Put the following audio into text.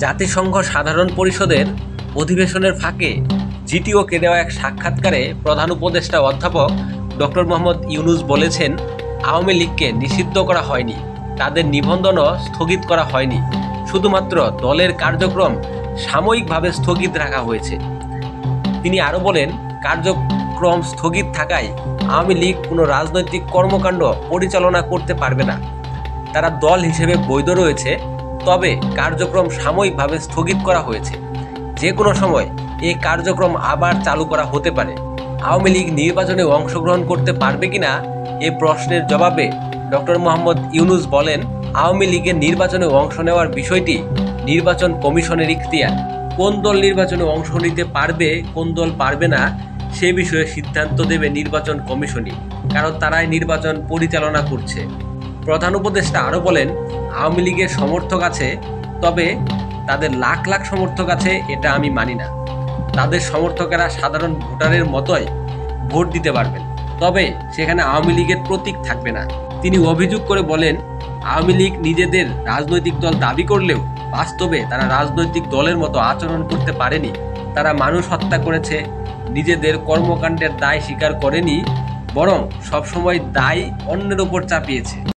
জাতিসংঘ সাধারণ পরিষদের অধিবেশনের ফাঁকে জিটিওকে দেওয়া এক সাক্ষাৎকারে প্রধান উপদেষ্টা অধ্যাপক ডক্টর মোহাম্মদ ইউনূস বলেছেন, আওয়ামী লীগকে নিষিদ্ধ করা হয়নি, তাদের নিবন্ধনও স্থগিত করা হয়নি, শুধুমাত্র দলের কার্যক্রম সাময়িকভাবে স্থগিত রাখা হয়েছে। তিনি আরও বলেন, কার্যক্রম স্থগিত থাকায় আওয়ামী লীগ কোনো রাজনৈতিক কর্মকাণ্ড পরিচালনা করতে পারবে না। তারা দল হিসেবে বৈধ রয়েছে, তবে কার্যক্রম সাময়িকভাবে স্থগিত করা হয়েছে। যে কোনো সময় এই কার্যক্রম আবার চালু করা হতে পারে। আওয়ামী লীগ নির্বাচনে অংশগ্রহণ করতে পারবে কিনা এ প্রশ্নের জবাবে ডক্টর মোহাম্মদ ইউনূস বলেন, আওয়ামী লীগের নির্বাচনে অংশ নেওয়ার বিষয়টি নির্বাচন কমিশনের ইখতিয়ার। কোন দল নির্বাচনে অংশ নিতে পারবে, কোন দল পারবে না, সে বিষয়ে সিদ্ধান্ত দেবে নির্বাচন কমিশনই, কারণ তারাই নির্বাচন পরিচালনা করছে। প্রধান উপদেষ্টা আরও বলেন, আওয়ামী লীগের সমর্থক আছে, তবে তাদের লাখ লাখ সমর্থক আছে এটা আমি মানি না। তাদের সমর্থকেরা সাধারণ ভোটারের মতোই ভোট দিতে পারবেন, তবে সেখানে আওয়ামী লীগের প্রতীক থাকবে না। তিনি অভিযোগ করে বলেন, আওয়ামী লীগ নিজেদের রাজনৈতিক দল দাবি করলেও বাস্তবে তারা রাজনৈতিক দলের মতো আচরণ করতে পারেনি। তারা মানুষ হত্যা করেছে, নিজেদের কর্মকাণ্ডের দায় স্বীকার করেনি, বরং সবসময় দায় অন্যের ওপর চাপিয়েছে।